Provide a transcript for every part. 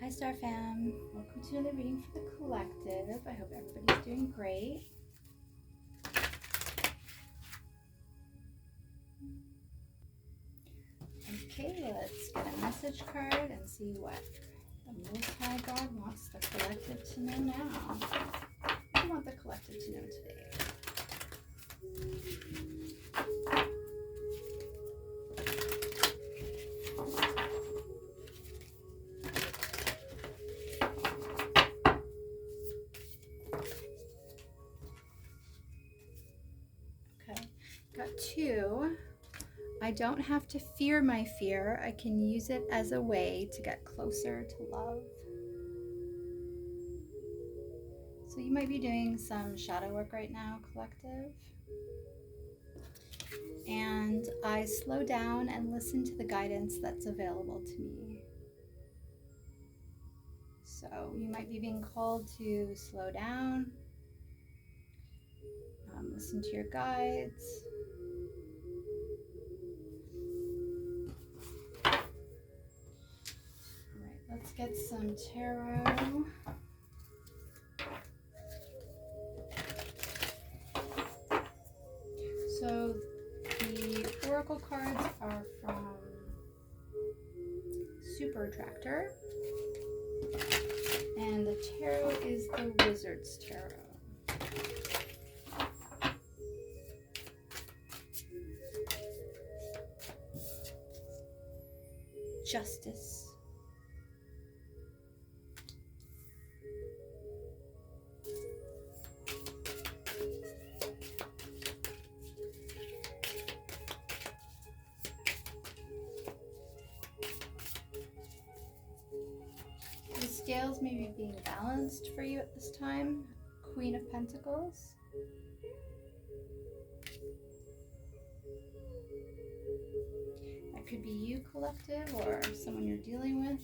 Hi Star Fam, welcome to another reading for the collective. I hope everybody's doing great. Okay, let's get a message card and see what the Most High God wants the collective to know now. What do you want the collective to know today? Okay, got two. I don't have to fear my fear. I can use it as a way to get closer to love. So you might be doing some shadow work right now, collective. And I slow down and listen to the guidance that's available to me. So you might be being called to slow down, listen to your guides. All right, let's get some tarot. So the oracle cards are from Super Attractor, and the tarot is the Wizard's Tarot. Justice. The scales may be being balanced for you at this time. Queen of Pentacles. That could be you, collective, or someone you're dealing with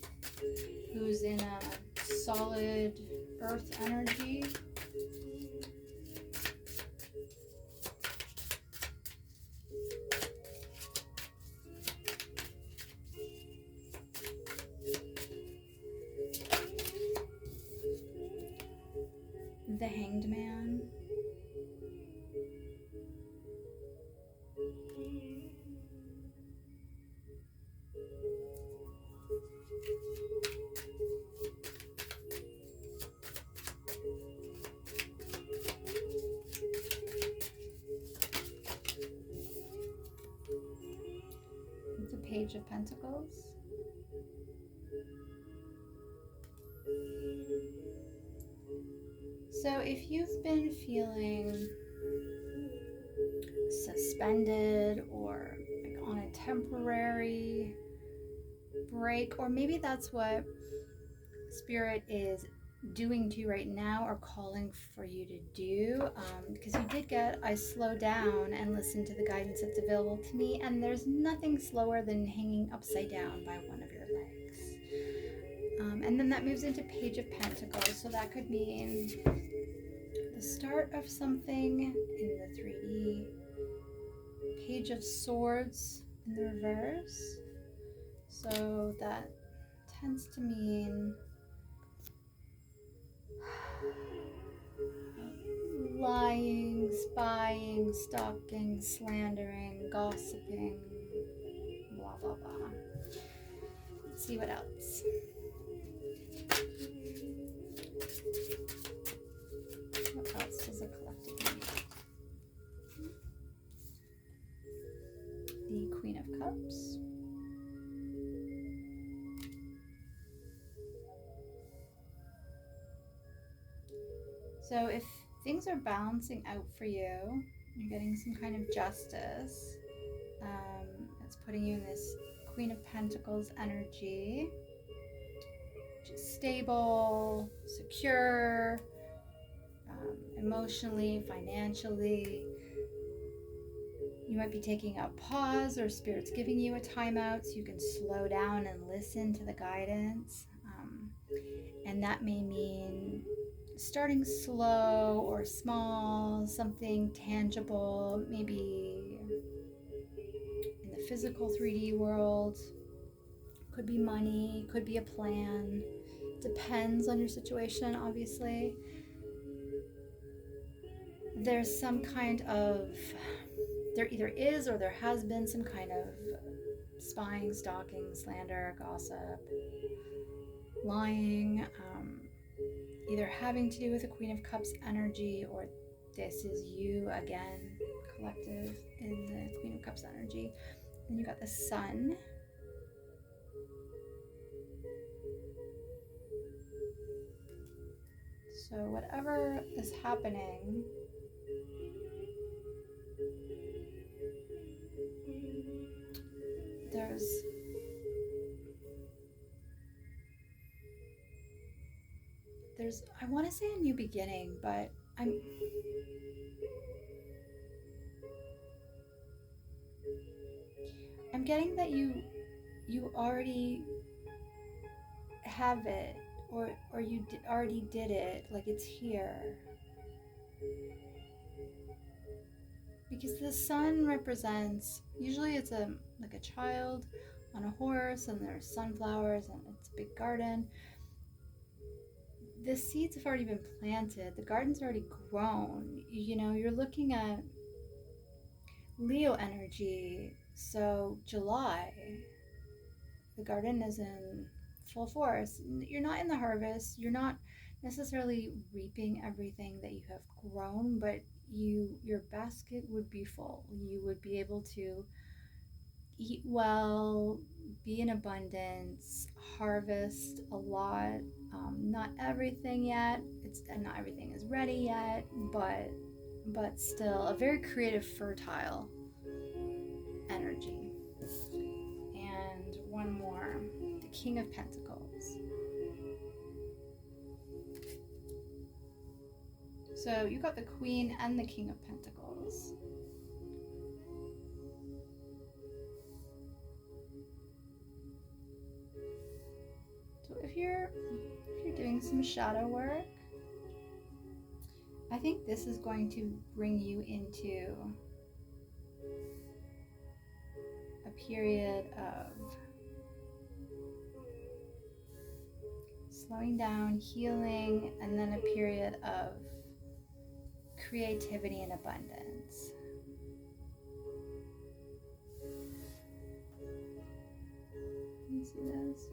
who's in a solid earth energy. The Hanged Man. The Page of Pentacles. So if you've been feeling suspended or like on a temporary break, or maybe that's what Spirit is doing to you right now or calling for you to do, because you did get I slow down and listen to the guidance that's available to me, and there's nothing slower than hanging upside down by one of your legs. And then that moves into Page of Pentacles, so that could mean the start of something in the 3D. Page of Swords in the reverse, so that tends to mean lying, spying, stalking, slandering, gossiping, blah blah blah. Let's see what else. What else does a collective need? The Queen of Cups. So if things are balancing out for you, you're getting some kind of justice. It's putting you in this Queen of Pentacles energy, which is stable, secure, emotionally, financially. You might be taking a pause, or Spirit's giving you a timeout so you can slow down and listen to the guidance. And that may mean starting slow or small, something tangible, maybe in the physical 3D world. Could be money, could be a plan. depends on your situation, obviously. There's some kind of, there either is or there has been some kind of spying, stalking, slander, gossip, lying, either having to do with the Queen of Cups energy, or this is you again, collective in the Queen of Cups energy. Then you got the Sun. So whatever is happening, there's I want to say a new beginning, but I'm getting that you already have it, or you already did it, like it's here. Because the Sun represents, usually it's like a child on a horse, and there's sunflowers, and it's a big garden. The seeds have already been planted, the garden's already grown. You know, you're looking at Leo energy, so July, the garden is in full force. You're not in the harvest, you're not necessarily reaping everything that you have grown, but your basket would be full. You would be able to eat well, be in abundance, harvest a lot. Not everything yet, and not everything is ready yet, but still a very creative, fertile energy. And one more, the King of Pentacles. So you got the Queen and the King of Pentacles. So if you're doing some shadow work, I think this is going to bring you into a period of slowing down, healing, and then a period of creativity and abundance. Can you see this?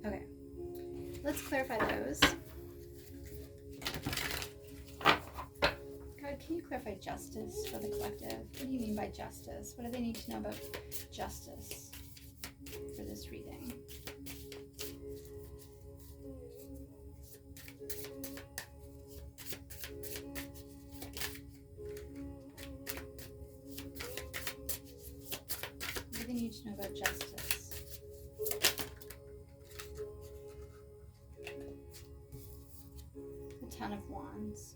Okay, let's clarify those. God, can you clarify justice for the collective? What do you mean by justice? What do they need to know about justice for this reading? What do they need to know about justice? The Ten of Wands.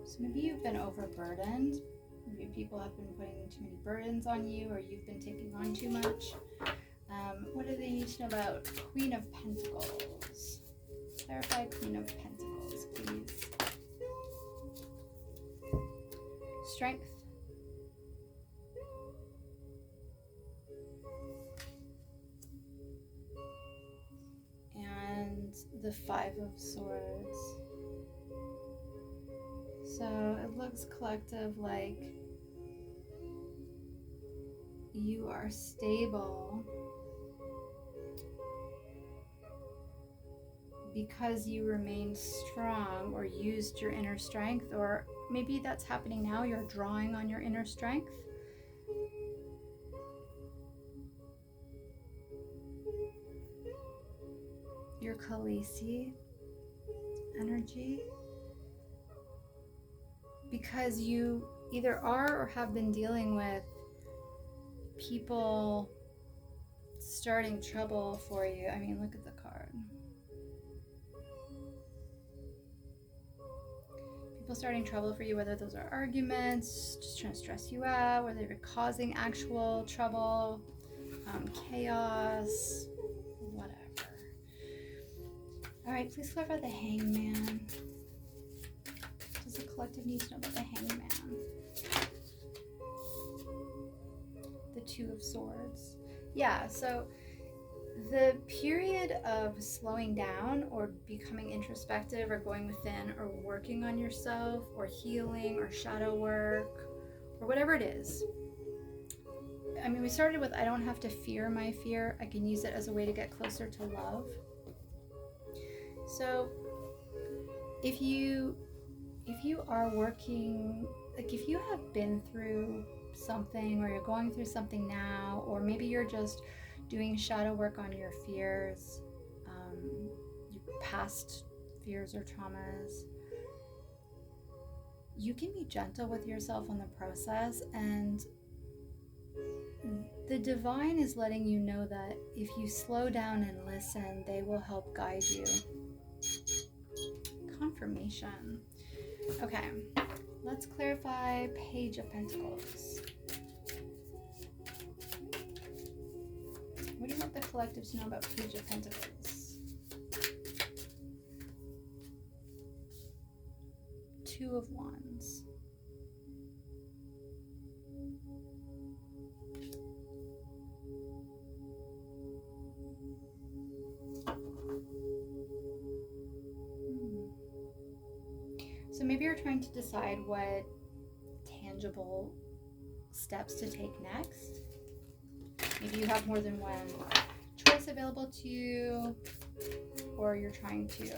So maybe you've been overburdened. Maybe people have been putting too many burdens on you, or you've been taking on too much. What do they need to know about Queen of Pentacles? Clarify Queen of Pentacles, please. Strength. And the Five of Swords. So it looks, collective, like you are stable because you remained strong or used your inner strength, or maybe that's happening now, you're drawing on your inner strength. Your Khaleesi energy. Because you either are or have been dealing with people starting trouble for you. I mean, look at the card. People starting trouble for you, whether those are arguments, just trying to stress you out, whether they're causing actual trouble, chaos, whatever. All right, please clarify the Hangman. Does the collective needs to know about the Hangman? The Two of Swords. Yeah, so the period of slowing down or becoming introspective or going within or working on yourself or healing or shadow work or whatever it is. I mean, we started with I don't have to fear my fear. I can use it as a way to get closer to love. So if you are working, like if you have been through something or you're going through something now, or maybe you're just doing shadow work on your fears, your past fears or traumas, you can be gentle with yourself on the process, and the divine is letting you know that if you slow down and listen, they will help guide you. Confirmation. Okay, let's clarify Page of Pentacles. What do you want the collective to know about Page of Pentacles? Two of Wands. So maybe you're trying to decide what tangible steps to take next. Maybe you have more than one choice available to you, or you're trying to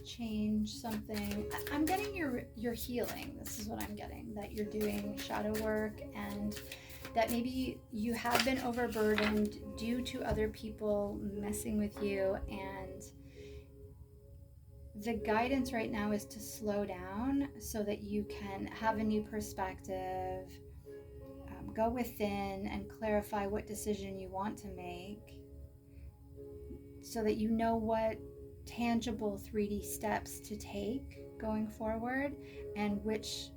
change something. I'm getting your healing. This is what I'm getting, that you're doing shadow work, and that maybe you have been overburdened due to other people messing with you, and the guidance right now is to slow down so that you can have a new perspective, go within and clarify what decision you want to make so that you know what tangible 3D steps to take going forward and which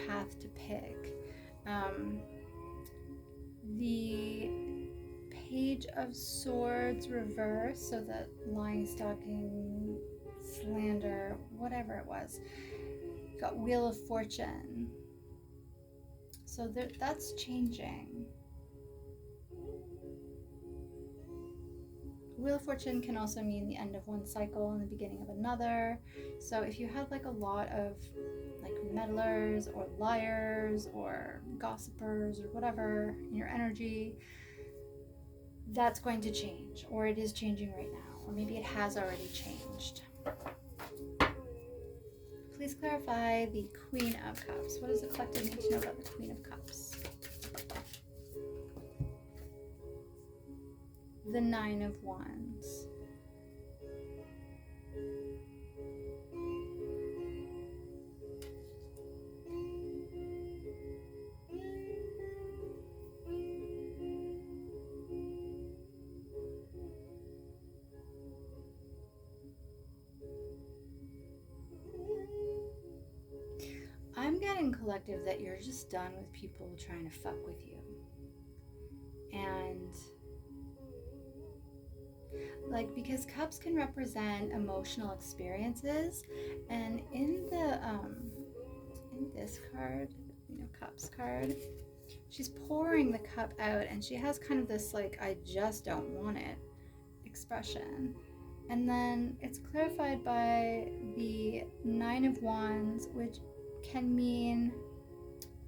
path to pick. The Page of Swords reverse, so that lying, stalking, slander, whatever it was, got Wheel of Fortune. So that's changing. Wheel of Fortune can also mean the end of one cycle and the beginning of another. So if you have like a lot of like meddlers or liars or gossipers or whatever in your energy, that's going to change, or it is changing right now, or maybe it has already changed. Please clarify the Queen of Cups. What does the collective need to know about the Queen of Cups? The Nine of Wands. I'm getting, collective, that you're just done with people trying to fuck with you. And like, because cups can represent emotional experiences, and in this card, cups card, she's pouring the cup out and she has kind of this like, I just don't want it expression. And then it's clarified by the Nine of Wands, which can mean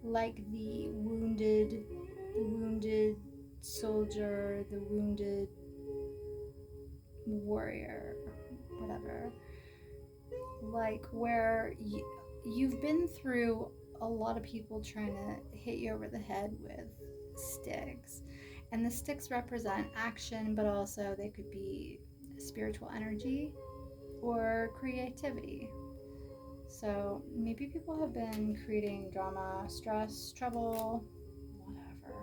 like the wounded soldier, the wounded warrior, whatever. Like where you've been through a lot of people trying to hit you over the head with sticks. And the sticks represent action, but also they could be spiritual energy or creativity. So maybe people have been creating drama, stress, trouble, whatever.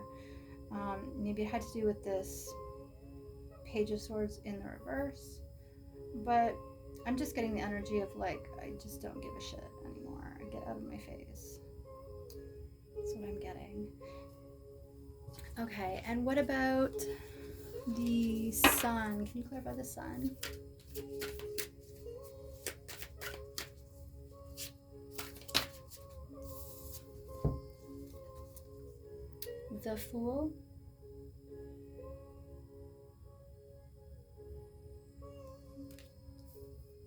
Maybe it had to do with this Page of Swords in the reverse. But I'm just getting the energy of like, I just don't give a shit anymore. Get out of my face. That's what I'm getting. Okay, and what about the Sun? Can you clarify the Sun? the Fool.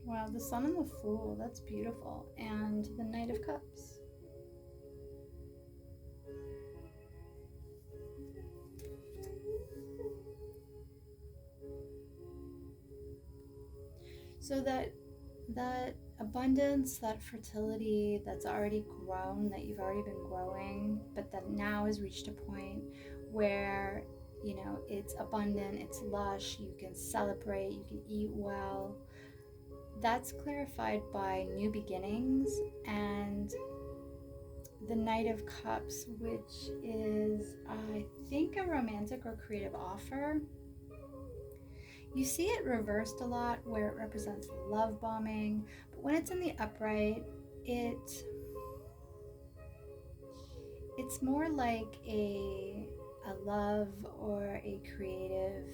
Wow, the Sun and the Fool, that's beautiful. And the Knight of Cups. So that abundance, that fertility that's already grown, that you've already been growing, but that now has reached a point where, you know, it's abundant, it's lush, you can celebrate, you can eat well. That's clarified by new beginnings and the Knight of Cups, which is, I think, a romantic or creative offer. You see it reversed a lot where it represents love bombing, but when it's in the upright, it's more like a love or a creative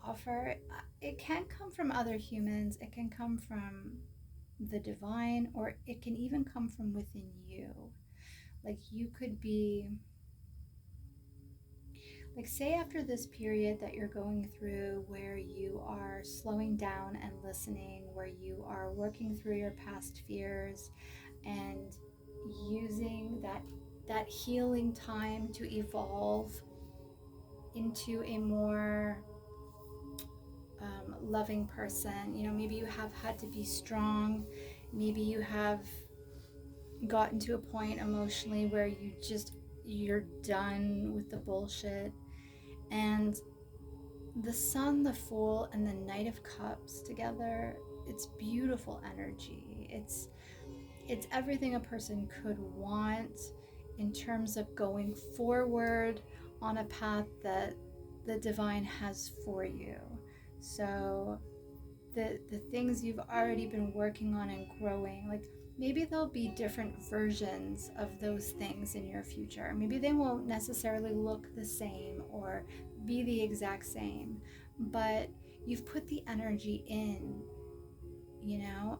offer. It can come from other humans, it can come from the divine, or it can even come from within you. Like you could be, like, say after this period that you're going through where you are slowing down and listening, where you are working through your past fears and using that healing time to evolve into a more loving person. You know, maybe you have had to be strong, maybe you have gotten to a point emotionally where you're done with the bullshit. And the Sun, the Fool, and the Knight of Cups together, it's beautiful energy. It's everything a person could want in terms of going forward on a path that the divine has for you. So the things you've already been working on and growing, like maybe there'll be different versions of those things in your future. Maybe they won't necessarily look the same or be the exact same, but you've put the energy in, you know.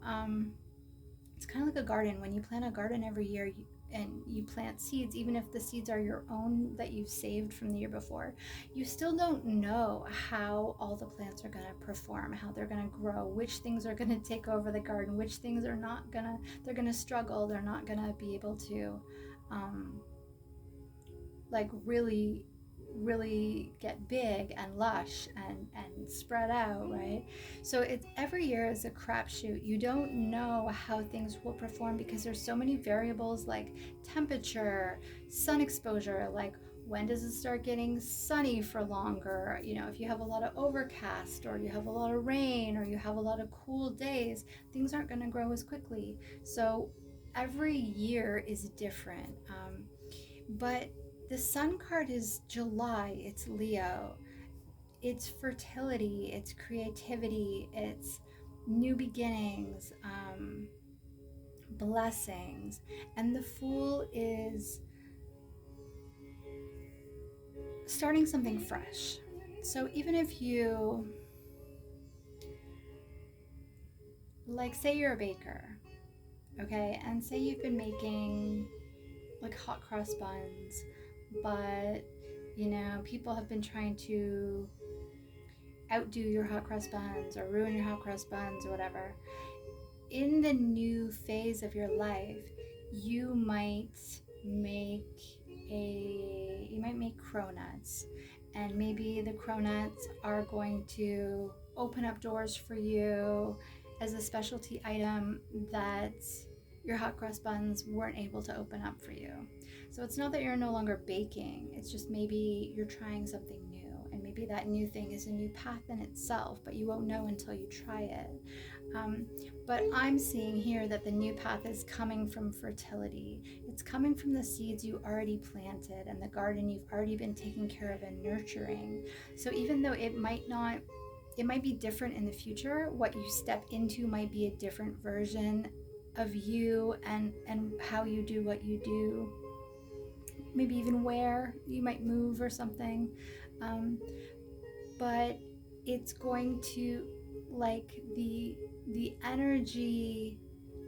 It's kind of like a garden. When you plant a garden every year, and you plant seeds, even if the seeds are your own that you've saved from the year before, you still don't know how all the plants are going to perform, how they're going to grow, which things are going to take over the garden, which things are not going to, they're going to struggle, they're not going to be able to like really get big and lush and spread out, right? So it's every year is a crapshoot. You don't know how things will perform because there's so many variables like temperature, sun exposure, like when does it start getting sunny for longer? You know, if you have a lot of overcast or you have a lot of rain or you have a lot of cool days, things aren't going to grow as quickly. So every year is different. But the Sun card is July, it's Leo. It's fertility, it's creativity, it's new beginnings, blessings. And the Fool is starting something fresh. So even if you, like, say you're a baker, okay, and say you've been making like hot cross buns, but you know, people have been trying to outdo your hot cross buns or ruin your hot cross buns or whatever. In the new phase of your life, you might make cronuts, and maybe the cronuts are going to open up doors for you as a specialty item that your hot cross buns weren't able to open up for you. So it's not that you're no longer baking, it's just maybe you're trying something new, and maybe that new thing is a new path in itself, but you won't know until you try it. But I'm seeing here that the new path is coming from fertility. It's coming from the seeds you already planted and the garden you've already been taking care of and nurturing. So even though it might be different in the future, what you step into might be a different version of you and how you do what you do, maybe even where you might move or something, but it's going to, like, the energy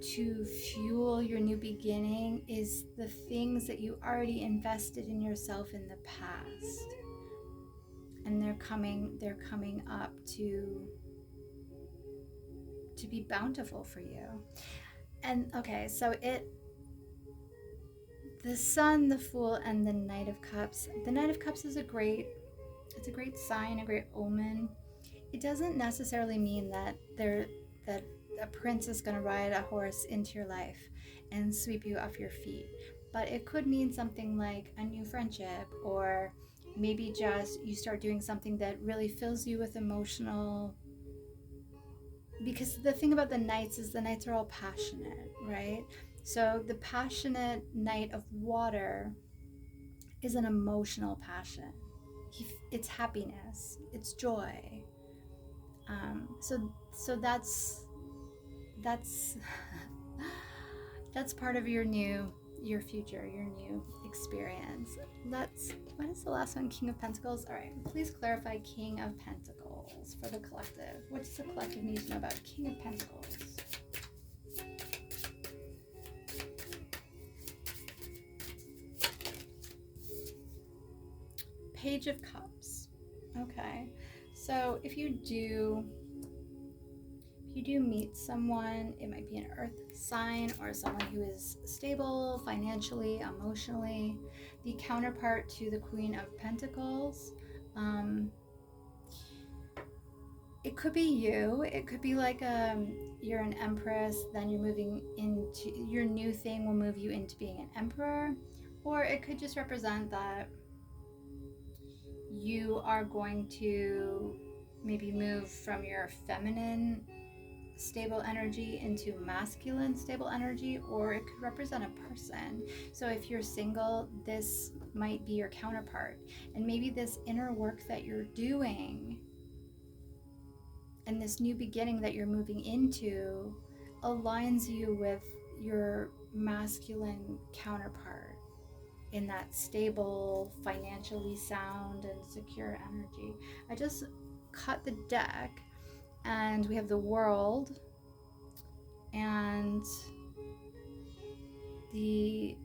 to fuel your new beginning is the things that you already invested in yourself in the past. And they're coming up to be bountiful for you. And okay, so the Sun, the Fool, and the Knight of Cups. The Knight of Cups is a great sign, a great omen. It doesn't necessarily mean that a prince is going to ride a horse into your life and sweep you off your feet, but it could mean something like a new friendship, or maybe just you start doing something that really fills you with emotional. Because the thing about the knights is the knights are all passionate, right? So the passionate knight of water is an emotional passion. It's happiness, it's joy. So that's that's part of your future, your new experience. What is the last one? King of Pentacles. All right, please clarify King of Pentacles for the collective. What does the collective need to know about King of Pentacles? Page of Cups. Okay, so if you do meet someone, it might be an earth sign or someone who is stable financially, emotionally, the counterpart to the Queen of Pentacles. It could be you. It could be like you're an empress, then you're moving into your new thing will move you into being an emperor, or it could just represent that you are going to maybe move from your feminine stable energy into masculine stable energy, or it could represent a person. So if you're single, this might be your counterpart, and maybe this inner work that you're doing and this new beginning that you're moving into aligns you with your masculine counterpart in that stable, financially sound and secure energy. I just cut the deck and we have the World and the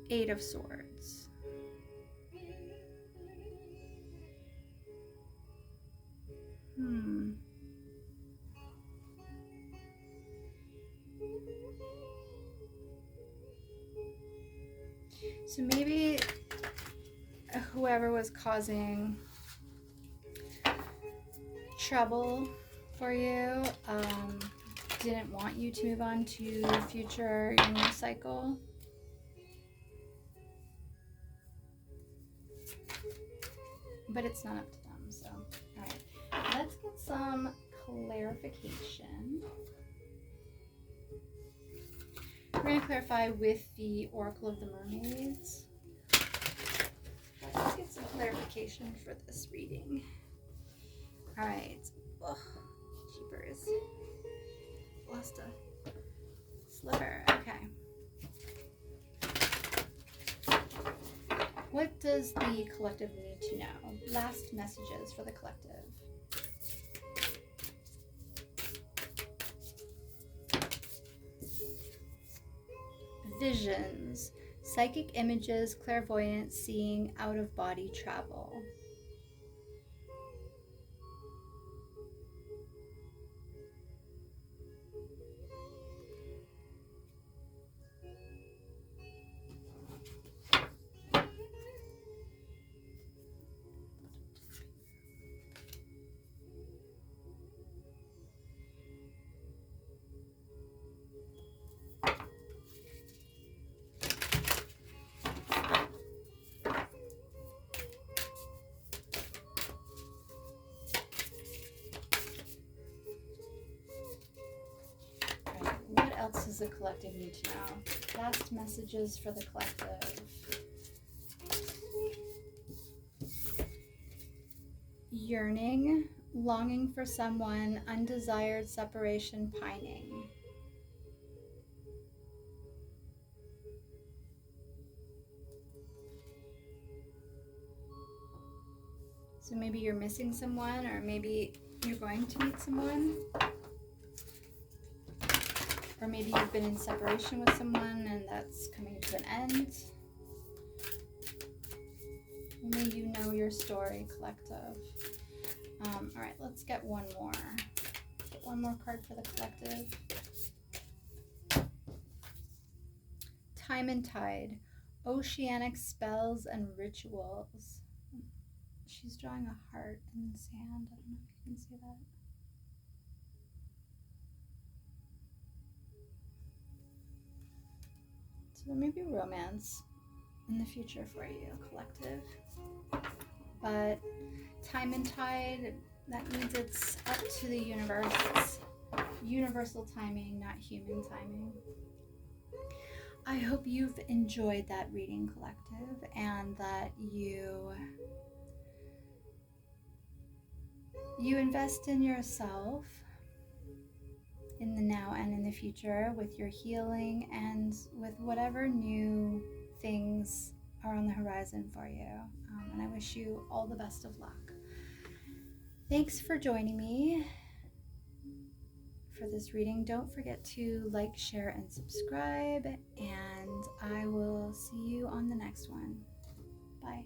Eight of Swords. So maybe whoever was causing trouble for you didn't want you to move on to future new cycle. But it's not up to them, so all right. Let's get some clarification. We're going to clarify with the Oracle of the Mermaids. Let's get some clarification for this reading. All right. Ugh, jeepers. Lost a sliver. Okay. What does the collective need to know? Last messages for the collective. Visions, psychic images, clairvoyance, seeing, out-of-body travel. What else does the collective need to know? Last messages for the collective. Yearning, longing for someone, undesired separation, pining. So maybe you're missing someone, or maybe you're going to meet someone. Or maybe you've been in separation with someone and that's coming to an end. Only you know your story, collective. All right, let's get one more. Get one more card for the collective. Time and Tide. Oceanic spells and rituals. She's drawing a heart in the sand. I don't know if you can see that. So there may be romance in the future for you, collective. But time and tide, that means it's up to the universe. It's universal timing, not human timing. I hope you've enjoyed that reading, collective, and that you invest in yourself in the now and in the future with your healing and with whatever new things are on the horizon for you. And I wish you all the best of luck. Thanks for joining me for this reading. Don't forget to like, share, and subscribe, and I will see you on the next one. Bye.